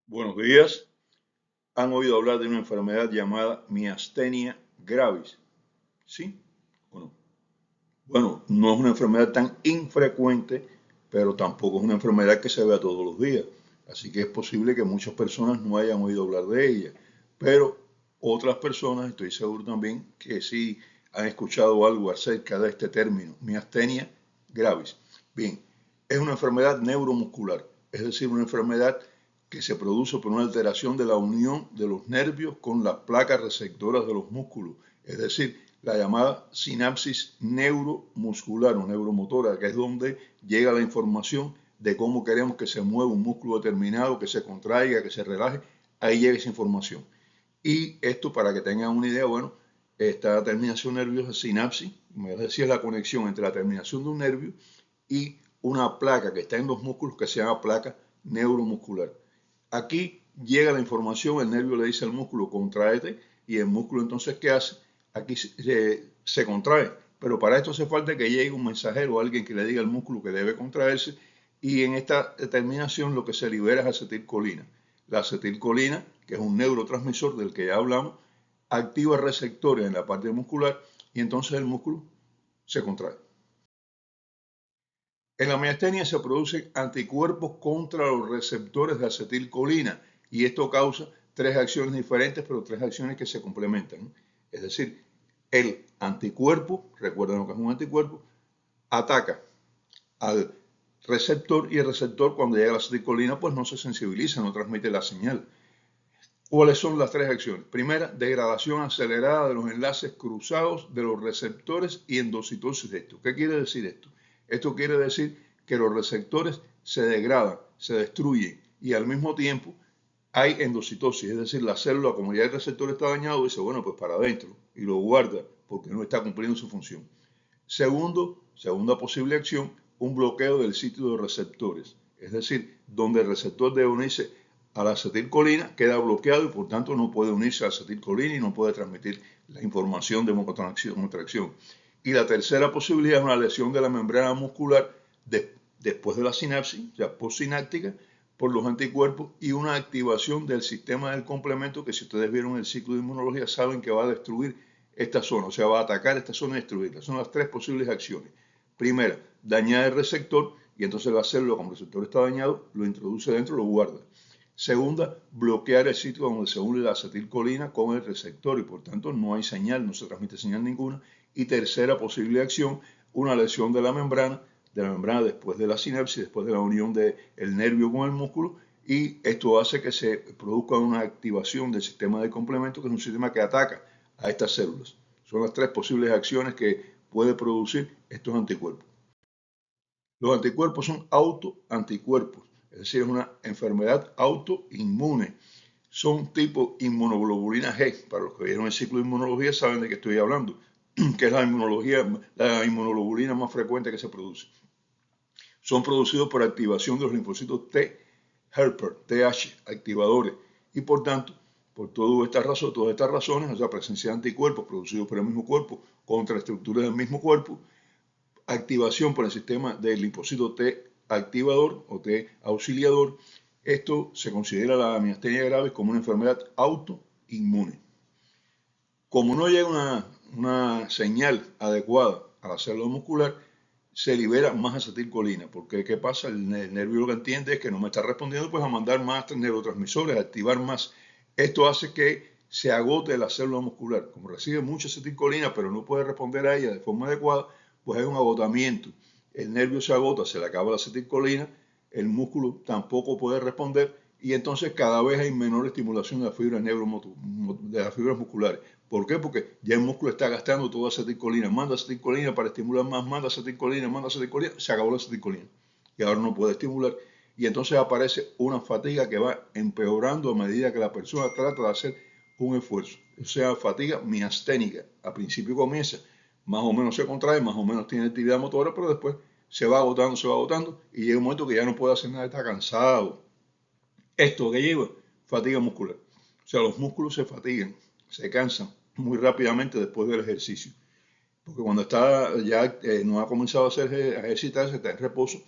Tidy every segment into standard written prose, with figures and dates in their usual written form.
Buenos días. ¿Han oído hablar de una enfermedad llamada miastenia gravis? ¿Sí o no? Bueno, no es una enfermedad tan infrecuente, pero tampoco es una enfermedad que se vea todos los días. Así que es posible que muchas personas no hayan oído hablar de ella. Pero otras personas, estoy seguro también, que sí han escuchado algo acerca de este término, miastenia gravis. Bien, es una enfermedad neuromuscular, es decir, una enfermedad que se produce por una alteración de la unión de los nervios con las placas receptoras de los músculos, es decir, la llamada sinapsis neuromuscular o neuromotora, que es donde llega la información de cómo queremos que se mueva un músculo determinado, que se contraiga, que se relaje, ahí llega esa información. Y esto, para que tengan una idea, bueno, esta terminación nerviosa, sinapsis, me decía, es la conexión entre la terminación de un nervio y una placa que está en los músculos que se llama placa neuromuscular. Aquí llega la información, el nervio le dice al músculo, contraete, y el músculo entonces, ¿qué hace? Aquí se contrae, pero para esto hace falta que llegue un mensajero, alguien que le diga al músculo que debe contraerse, y en esta determinación lo que se libera es acetilcolina. La acetilcolina, que es un neurotransmisor del que ya hablamos, activa receptores en la parte muscular y entonces el músculo se contrae. En la miastenia se producen anticuerpos contra los receptores de acetilcolina y esto causa tres acciones diferentes, pero tres acciones que se complementan. Es decir, el anticuerpo, recuerden lo que es un anticuerpo, ataca al receptor y el receptor cuando llega a la acetilcolina pues no se sensibiliza, no transmite la señal. ¿Cuáles son las tres acciones? Primera, degradación acelerada de los enlaces cruzados de los receptores y endocitosis de esto. ¿Qué quiere decir esto? Esto quiere decir que los receptores se degradan, se destruyen y al mismo tiempo hay endocitosis, es decir, la célula, como ya el receptor está dañado, dice, bueno, pues para adentro y lo guarda porque no está cumpliendo su función. Segunda posible acción, un bloqueo del sitio de receptores, es decir, donde el receptor debe unirse a la acetilcolina queda bloqueado y por tanto no puede unirse a la acetilcolina y no puede transmitir la información de contracción. Y la tercera posibilidad es una lesión de la membrana muscular después de la sinapsis, ya postsináptica, por los anticuerpos y una activación del sistema del complemento que si ustedes vieron el ciclo de inmunología saben que va a destruir esta zona, o sea, va a atacar esta zona y destruirla. Son las tres posibles acciones. Primera, dañar el receptor y entonces la célula, como el receptor está dañado, lo introduce dentro, lo guarda. Segunda, bloquear el sitio donde se une la acetilcolina con el receptor y por tanto no hay señal, no se transmite señal ninguna. Y tercera posible acción, una lesión de la membrana después de la sinapsis, después de la unión del nervio con el músculo y esto hace que se produzca una activación del sistema de complemento, que es un sistema que ataca a estas células. Son las tres posibles acciones que puede producir estos anticuerpos. Los anticuerpos son autoanticuerpos, es decir, es una enfermedad autoinmune. Son tipo inmunoglobulina G. Para los que vieron el ciclo de inmunología saben de qué estoy hablando, que es la inmunoglobulina más frecuente que se produce. Son producidos por activación de los linfocitos T helper, TH, activadores, y por tanto, por todas estas razones, o sea, presencia de anticuerpos producidos por el mismo cuerpo contra estructuras del mismo cuerpo, activación por el sistema del linfocito T activador o T auxiliador, esto se considera la miastenia gravis como una enfermedad autoinmune. Como no llega una señal adecuada a la célula muscular, se libera más acetilcolina, porque ¿qué pasa? El nervio lo que entiende es que no me está respondiendo, pues a mandar más neurotransmisores, a activar más. Esto hace que se agote la célula muscular. Como recibe mucha acetilcolina, pero no puede responder a ella de forma adecuada, pues hay un agotamiento. El nervio se agota, se le acaba la acetilcolina, el músculo tampoco puede responder y entonces cada vez hay menor estimulación de las fibras de las fibras musculares. ¿Por qué? Porque ya el músculo está gastando toda acetilcolina, manda acetilcolina para estimular más, manda acetilcolina, se acabó la acetilcolina y ahora no puede estimular y entonces aparece una fatiga que va empeorando a medida que la persona trata de hacer un esfuerzo. O sea, fatiga miasténica. Al principio comienza, más o menos se contrae, más o menos tiene actividad motora, pero después se va agotando y llega un momento que ya no puede hacer nada, está cansado. Esto que lleva, fatiga muscular. O sea, los músculos se fatigan, se cansan muy rápidamente después del ejercicio. Porque cuando está ya no ha comenzado a ejercitarse, está en reposo,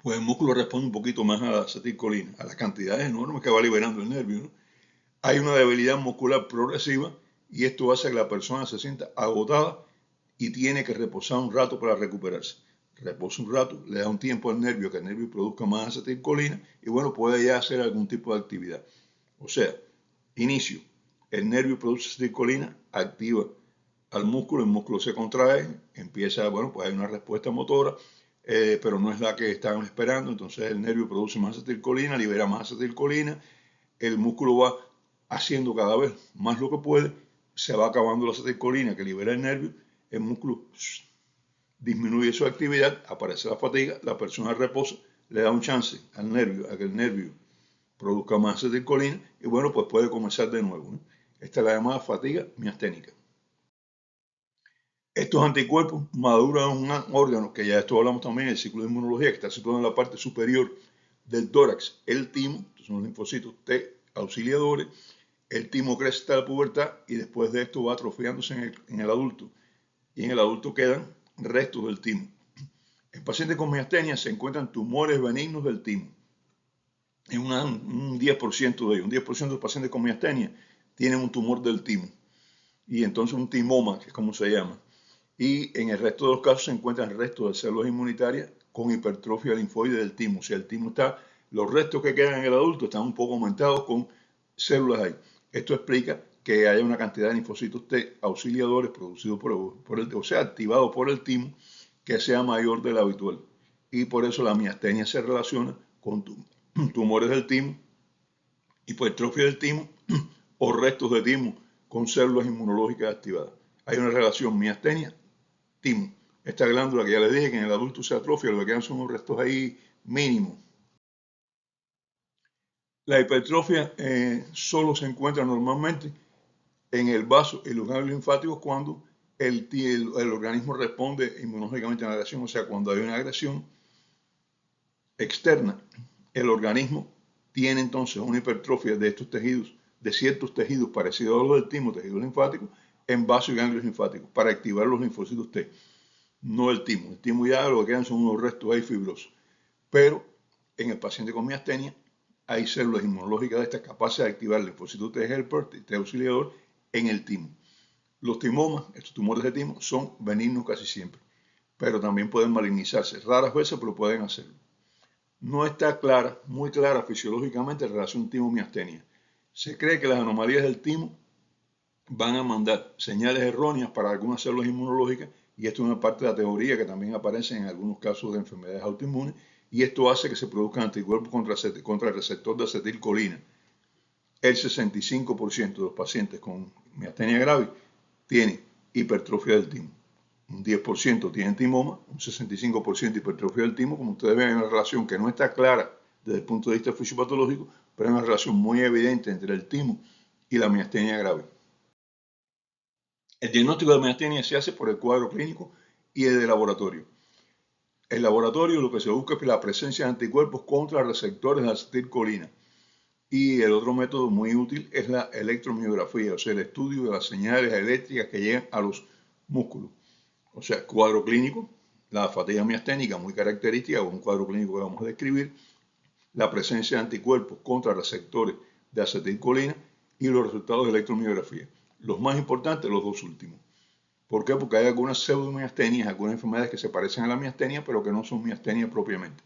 pues el músculo responde un poquito más a la acetilcolina, a las cantidades enormes que va liberando el nervio, ¿no? Hay una debilidad muscular progresiva y esto hace que la persona se sienta agotada y tiene que reposar un rato para recuperarse. Reposa un rato, le da un tiempo al nervio que el nervio produzca más acetilcolina y bueno, puede ya hacer algún tipo de actividad. O sea, inicio, el nervio produce acetilcolina, activa al músculo, el músculo se contrae, empieza, bueno, pues hay una respuesta motora, pero no es la que estaban esperando, entonces el nervio produce más acetilcolina, libera más acetilcolina, el músculo va haciendo cada vez más lo que puede, se va acabando la acetilcolina que libera el músculo disminuye su actividad, aparece la fatiga, la persona reposa, le da un chance al nervio, a que el nervio produzca más acetilcolina y bueno, pues puede comenzar de nuevo, ¿no? Esta es la llamada fatiga miasténica. Estos anticuerpos maduran un órgano, que ya esto hablamos también, el ciclo de inmunología, que está situado en la parte superior del tórax, el timo, son los linfocitos T auxiliadores, el timo crece hasta la pubertad y después de esto va atrofiándose en el adulto. Y en el adulto quedan restos del timo. En pacientes con miastenia se encuentran tumores benignos del timo. En un 10% de ellos, un 10% de los pacientes con miastenia tienen un tumor del timo. Y entonces un timoma, que es como se llama. Y en el resto de los casos se encuentran restos de células inmunitarias con hipertrofia linfoide del timo. O sea, el timo está, los restos que quedan en el adulto están un poco aumentados con células ahí. Esto explica que haya una cantidad de linfocitos T auxiliadores producidos por el, o sea, activados por el timo, que sea mayor de la habitual. Y por eso la miastenia se relaciona con tumores del timo, hipertrofia del timo o restos de timo con células inmunológicas activadas. Hay una relación miastenia-timo. Esta glándula que ya les dije que en el adulto se atrofia, lo que quedan son unos restos ahí mínimos. La hipertrofia solo se encuentra normalmente en el vaso y los ganglios linfáticos cuando el organismo responde inmunológicamente a la agresión, o sea, cuando hay una agresión externa, el organismo tiene entonces una hipertrofia de estos tejidos, de ciertos tejidos parecidos a los del timo, tejidos linfáticos, en vasos y ganglios linfáticos, para activar los linfocitos T. No el timo. El timo ya lo que quedan son unos restos ahí fibrosos. Pero en el paciente con miastenia hay células inmunológicas de estas capaces de activar el linfocito T helper, T auxiliador, en el timo. Los timomas, estos tumores de timo, son benignos casi siempre, pero también pueden malignizarse. Raras veces, pero pueden hacerlo. No está clara, muy clara fisiológicamente la relación timo-miastenia. Se cree que las anomalías del timo van a mandar señales erróneas para algunas células inmunológicas y esto es una parte de la teoría que también aparece en algunos casos de enfermedades autoinmunes y esto hace que se produzcan anticuerpos contra el receptor de acetilcolina. El 65% de los pacientes con miastenia grave tienen hipertrofia del timo. Un 10% tienen timoma, un 65% hipertrofia del timo. Como ustedes ven, hay una relación que no está clara desde el punto de vista fisiopatológico, pero hay una relación muy evidente entre el timo y la miastenia grave. El diagnóstico de miastenia se hace por el cuadro clínico y el de laboratorio. En laboratorio lo que se busca es la presencia de anticuerpos contra receptores de acetilcolina. Y el otro método muy útil es la electromiografía, o sea, el estudio de las señales eléctricas que llegan a los músculos. O sea, cuadro clínico, la fatiga miasténica muy característica, o un cuadro clínico que vamos a describir, la presencia de anticuerpos contra receptores de acetilcolina y los resultados de electromiografía. Los más importantes, los dos últimos. ¿Por qué? Porque hay algunas pseudomiastenias, algunas enfermedades que se parecen a la miastenia, pero que no son miastenia propiamente.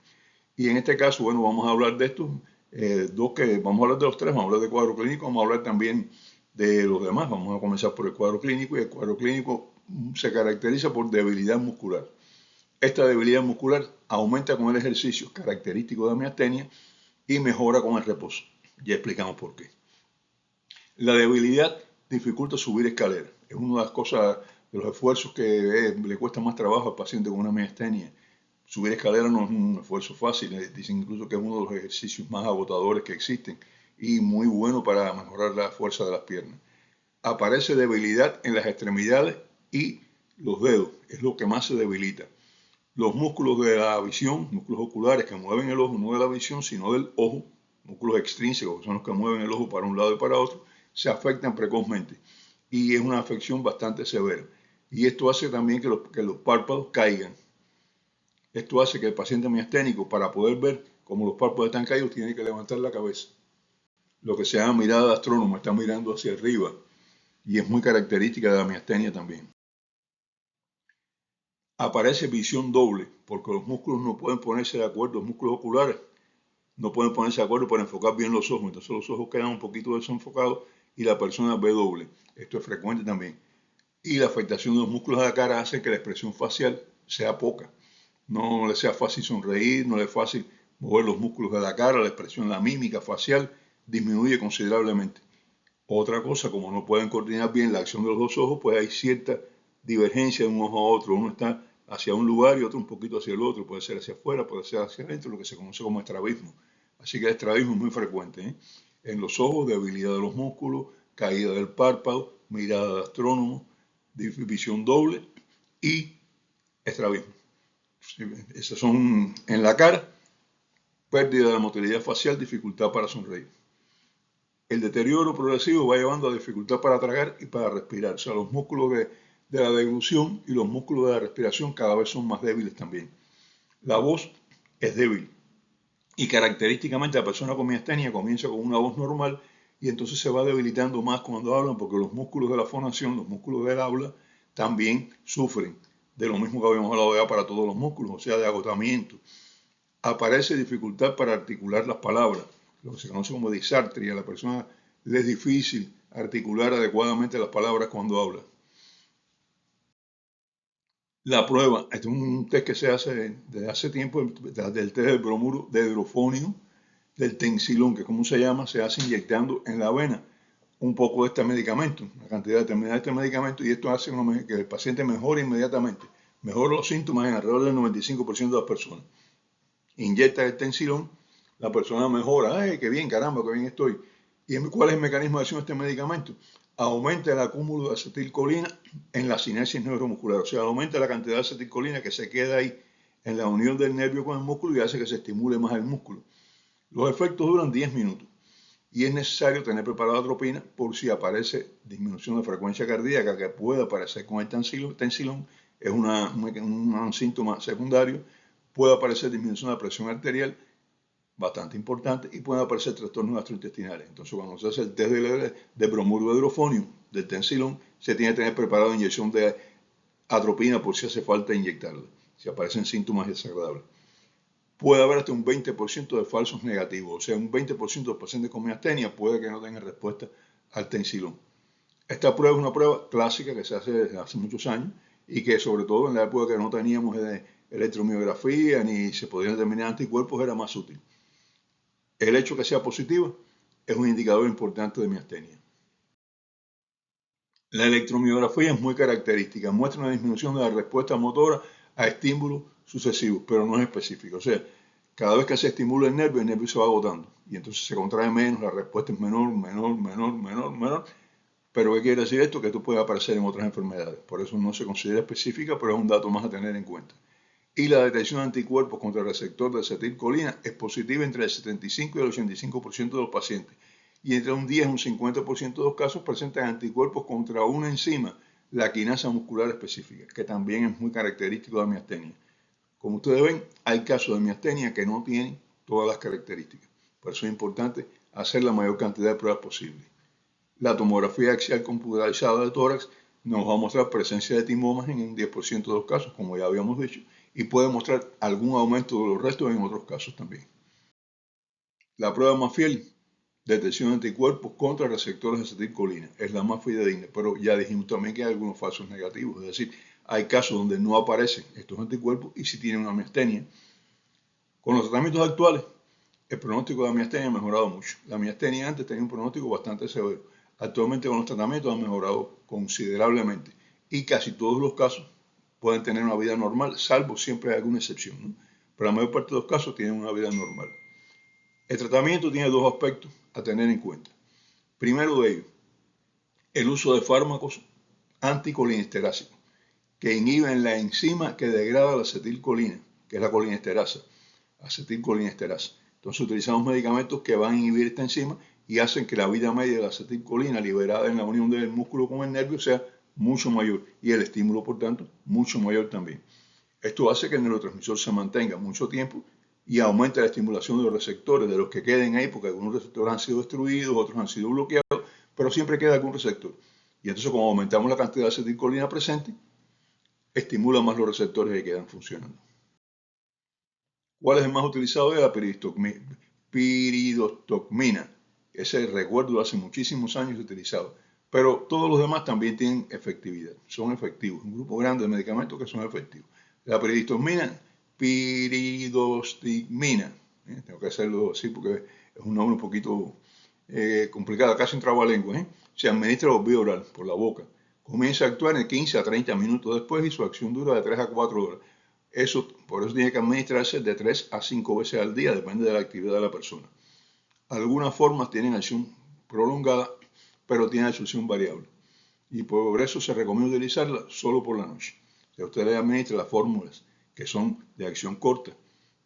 Y en este caso, bueno, vamos a hablar de estos dos que vamos a hablar de los tres, vamos a hablar de cuadro clínico, vamos a hablar también de los demás. Vamos a comenzar por el cuadro clínico y el cuadro clínico se caracteriza por debilidad muscular. Esta debilidad muscular aumenta con el ejercicio, característico de la miastenia, y mejora con el reposo. Ya explicamos por qué. La debilidad dificulta subir escaleras. Es una de las cosas, de los esfuerzos que le cuesta más trabajo al paciente con una miastenia. Subir escaleras no es un esfuerzo fácil, dicen incluso que es uno de los ejercicios más agotadores que existen y muy bueno para mejorar la fuerza de las piernas. Aparece debilidad en las extremidades y los dedos, es lo que más se debilita. Los músculos de la visión, músculos oculares que mueven el ojo, no de la visión, sino del ojo, músculos extrínsecos, que son los que mueven el ojo para un lado y para otro, se afectan precozmente y es una afección bastante severa. Y esto hace también que los párpados caigan. Esto hace que el paciente miasténico, para poder ver cómo los párpados están caídos, tiene que levantar la cabeza. Lo que se llama mirada de astrónomo, está mirando hacia arriba y es muy característica de la miastenia también. Aparece visión doble, porque los músculos no pueden ponerse de acuerdo, los músculos oculares no pueden ponerse de acuerdo para enfocar bien los ojos, entonces los ojos quedan un poquito desenfocados y la persona ve doble. Esto es frecuente también. Y la afectación de los músculos de la cara hace que la expresión facial sea poca. No le sea fácil sonreír, no le es fácil mover los músculos de la cara, la expresión, la mímica facial disminuye considerablemente. Otra cosa, como no pueden coordinar bien la acción de los dos ojos, pues hay cierta divergencia de un ojo a otro. Uno está hacia un lugar y otro un poquito hacia el otro. Puede ser hacia afuera, puede ser hacia adentro, lo que se conoce como estrabismo. Así que el estrabismo es muy frecuente, ¿eh? En los ojos, debilidad de los músculos, caída del párpado, mirada de astrónomo, visión doble y estrabismo. Esos son en la cara, pérdida de la motilidad facial, dificultad para sonreír. El deterioro progresivo va llevando a dificultad para tragar y para respirar. O sea, los músculos de la deglución y los músculos de la respiración cada vez son más débiles también. La voz es débil y característicamente la persona con miastenia comienza con una voz normal y entonces se va debilitando más cuando hablan porque los músculos de la fonación, los músculos del habla, también sufren de lo mismo que habíamos hablado ya para todos los músculos, o sea, de agotamiento. Aparece dificultad para articular las palabras, lo que se conoce como disartria. A la persona le es difícil articular adecuadamente las palabras cuando habla. La prueba, este es un test que se hace desde hace tiempo, del test del bromuro de hidrofonio, del tensilón, que como se llama, se hace inyectando en la vena un poco de este medicamento, una cantidad determinada de este medicamento, y esto hace que el paciente mejore inmediatamente, mejora los síntomas en alrededor del 95% de las personas. Inyecta el tensilón, la persona mejora, ¡ay, qué bien, caramba, qué bien estoy! ¿Y cuál es el mecanismo de acción de este medicamento? Aumenta el acúmulo de acetilcolina en la sinapsis neuromuscular, o sea, aumenta la cantidad de acetilcolina que se queda ahí en la unión del nervio con el músculo y hace que se estimule más el músculo. Los efectos duran 10 minutos y es necesario tener preparada atropina por si aparece disminución de frecuencia cardíaca que puede aparecer con el tensilón, es un síntoma secundario. Puede aparecer disminución de la presión arterial, bastante importante, y pueden aparecer trastornos gastrointestinales. Entonces, cuando se hace el test de bromuro de hidrofonio, del tensilón, se tiene que tener preparado inyección de atropina por si hace falta inyectarla, si aparecen síntomas desagradables. Puede haber hasta un 20% de falsos negativos, o sea, un 20% de los pacientes con miastenia puede que no tengan respuesta al tensilón. Esta prueba es una prueba clásica que se hace desde hace muchos años y que sobre todo en la época que no teníamos electromiografía ni se podían determinar anticuerpos era más útil. El hecho que sea positiva es un indicador importante de miastenia. La electromiografía es muy característica, muestra una disminución de la respuesta motora a estímulos sucesivos, pero no es específica. O sea, cada vez que se estimula el nervio se va agotando y entonces se contrae menos, la respuesta es menor, menor, menor, menor, menor. Pero ¿qué quiere decir esto? Que esto puede aparecer en otras enfermedades. Por eso no se considera específica, pero es un dato más a tener en cuenta. Y la detección de anticuerpos contra el receptor de acetilcolina es positiva entre el 75 y el 85% de los pacientes. Y entre un 10 y un 50% de los casos presentan anticuerpos contra una enzima, la quinasa muscular específica, que también es muy característico de la miastenia. Como ustedes ven, hay casos de miastenia que no tienen todas las características. Por eso es importante hacer la mayor cantidad de pruebas posible. La tomografía axial computarizada del tórax nos va a mostrar presencia de timomas en un 10% de los casos, como ya habíamos dicho, y puede mostrar algún aumento de los restos en otros casos también. La prueba más fiel, detección de anticuerpos contra receptores de acetilcolina, es la más fidedigna, pero ya dijimos también que hay algunos falsos negativos, es decir, hay casos donde no aparecen estos anticuerpos y si tienen una miastenia. Con los tratamientos actuales, el pronóstico de la miastenia ha mejorado mucho. La miastenia antes tenía un pronóstico bastante severo. Actualmente con los tratamientos han mejorado considerablemente y casi todos los casos pueden tener una vida normal, salvo siempre hay alguna excepción, ¿no? Pero la mayor parte de los casos tienen una vida normal. El tratamiento tiene dos aspectos a tener en cuenta. Primero de ellos, el uso de fármacos anticolinesteráticos que inhiben la enzima que degrada la acetilcolina, que es la colinesterasa, acetilcolinesterasa. Entonces utilizamos medicamentos que van a inhibir esta enzima y hacen que la vida media de la acetilcolina liberada en la unión del músculo con el nervio sea mucho mayor y el estímulo, por tanto, mucho mayor también. Esto hace que el neurotransmisor se mantenga mucho tiempo y aumenta la estimulación de los receptores, de los que queden ahí, porque algunos receptores han sido destruidos, otros han sido bloqueados, pero siempre queda algún receptor. Y entonces, como aumentamos la cantidad de acetilcolina presente, estimula más los receptores que quedan funcionando. ¿Cuál es el más utilizado? Es la piridostigmina. Ese recuerdo de hace muchísimos años utilizado. Pero todos los demás también tienen efectividad, son efectivos. Un grupo grande de medicamentos que son efectivos. La piridostigmina. Tengo que hacerlo así porque es un nombre un poquito complicado, casi un trabalengua. Se administra por vía oral, por la boca. Comienza a actuar en 15 a 30 minutos después y su acción dura de 3 a 4 horas. Por eso tiene que administrarse de 3 a 5 veces al día, depende de la actividad de la persona. Algunas formas tienen acción prolongada, pero tienen absorción variable. Y por eso se recomienda utilizarla solo por la noche. Si usted le administra las fórmulas que son de acción corta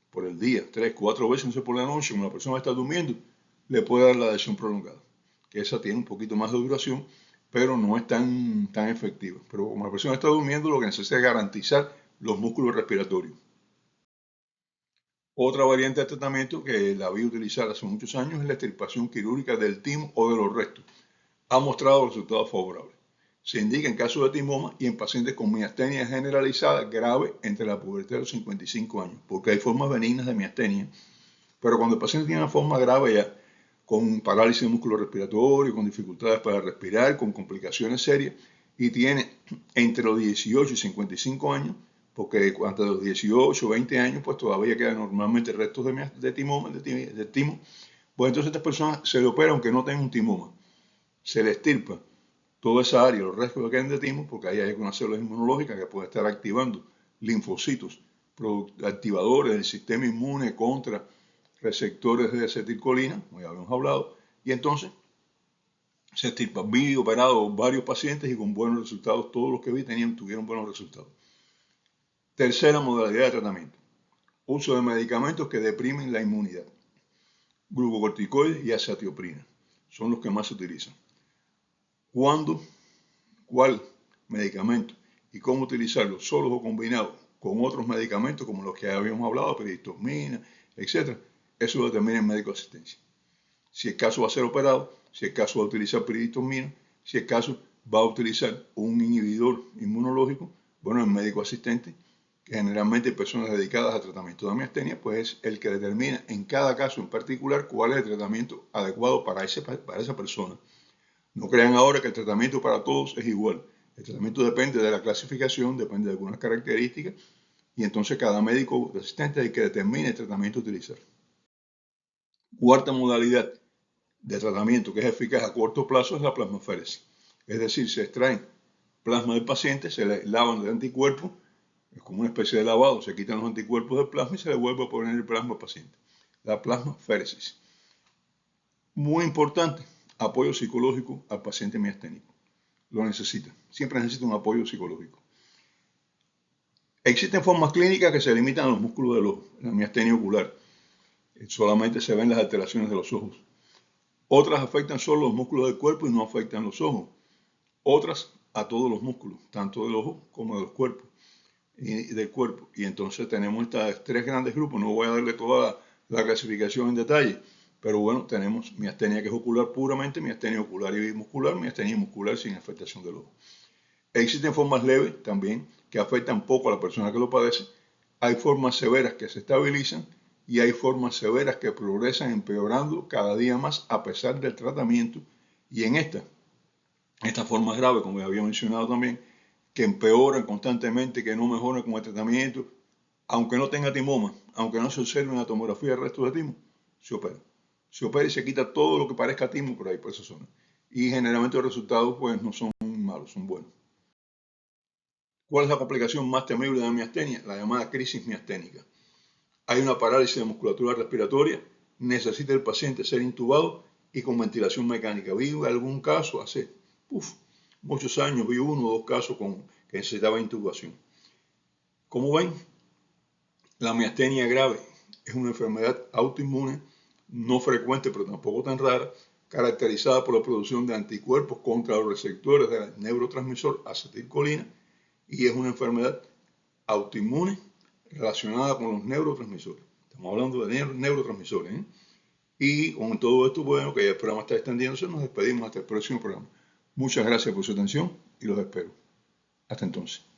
por el día, 3, 4 veces por la noche, cuando la persona está durmiendo, le puede dar la de acción prolongada, que esa tiene un poquito más de duración, pero no es tan efectiva. Pero como la persona está durmiendo, lo que necesita es garantizar los músculos respiratorios. Otra variante de tratamiento que la vi utilizar hace muchos años es la extirpación quirúrgica del timo o de los restos. Ha mostrado resultados favorables. Se indica en casos de timoma y en pacientes con miastenia generalizada grave entre la pubertad y los 55 años, porque hay formas benignas de miastenia, pero cuando el paciente tiene una forma grave ya, con parálisis de músculo respiratorio, con dificultades para respirar, con complicaciones serias, y tiene entre los 18 y 55 años, porque antes de los 18 o 20 años, pues todavía quedan normalmente restos de timo, pues entonces estas personas se le opera aunque no tengan un timoma. Se le extirpa toda esa área, los restos que quedan de timo, porque ahí hay algunas células inmunológicas que pueden estar activando linfocitos, activadores del sistema inmune contra receptores de acetilcolina, como ya habíamos hablado, y entonces se extirpan. Vi operado varios pacientes y con buenos resultados, todos los que vi tuvieron buenos resultados. Tercera modalidad de tratamiento, uso de medicamentos que deprimen la inmunidad. Glucocorticoides y azatioprina son los que más se utilizan. ¿Cuándo? ¿Cuál medicamento? ¿Y cómo utilizarlo? ¿Solos o combinados con otros medicamentos como los que habíamos hablado, piridostigmina, etc.? Eso lo determina el médico de asistencia. Si el caso va a ser operado, si el caso va a utilizar piridostigmina, si el caso va a utilizar un inhibidor inmunológico, bueno, el médico asistente, que generalmente hay personas dedicadas al tratamiento de miastenia, pues es el que determina en cada caso en particular cuál es el tratamiento adecuado para esa persona. No crean ahora que el tratamiento para todos es igual. El tratamiento depende de la clasificación, depende de algunas características, y entonces cada médico asistente es el que determina el tratamiento a utilizar. Cuarta modalidad de tratamiento que es eficaz a corto plazo es la plasmaféresis. Es decir, se extraen plasma del paciente, se le lavan de anticuerpos, es como una especie de lavado, se quitan los anticuerpos del plasma y se le vuelve a poner el plasma al paciente. La plasmaféresis. Muy importante, apoyo psicológico al paciente miasténico. Lo necesita, siempre necesita un apoyo psicológico. Existen formas clínicas que se limitan a los músculos de la miastenia ocular. Solamente se ven las alteraciones de los ojos. Otras afectan solo los músculos del cuerpo y no afectan los ojos. Otras a todos los músculos, tanto del ojo como de los cuerpos del cuerpo. Y entonces tenemos estos tres grandes grupos. No voy a darle toda la clasificación en detalle, pero bueno, tenemos miastenia que es ocular puramente, miastenia ocular y bimuscular, miastenia muscular sin afectación del ojo. Existen formas leves también que afectan poco a la persona que lo padece. Hay formas severas que se estabilizan y hay formas severas que progresan empeorando cada día más a pesar del tratamiento. Y en estas formas graves, como ya había mencionado también, que empeoran constantemente, que no mejoran con el tratamiento, aunque no tenga timoma, aunque no se observe una tomografía del resto de timo, se opera. Se opera y se quita todo lo que parezca timo por ahí, por esa zona. Y generalmente los resultados pues no son malos, son buenos. ¿Cuál es la complicación más temible de la miastenia? La llamada crisis miasténica. Hay una parálisis de musculatura respiratoria, necesita el paciente ser intubado y con ventilación mecánica. Vi algún caso hace muchos años, vi 1 o 2 casos que necesitaba intubación. Como ven, la miastenia grave es una enfermedad autoinmune, no frecuente pero tampoco tan rara, caracterizada por la producción de anticuerpos contra los receptores del neurotransmisor acetilcolina, y es una enfermedad autoinmune relacionada con los neurotransmisores. Estamos hablando de neurotransmisores, ¿eh? Y con todo esto, bueno, que ya el programa está extendiéndose, nos despedimos hasta el próximo programa. Muchas gracias por su atención y los espero. Hasta entonces.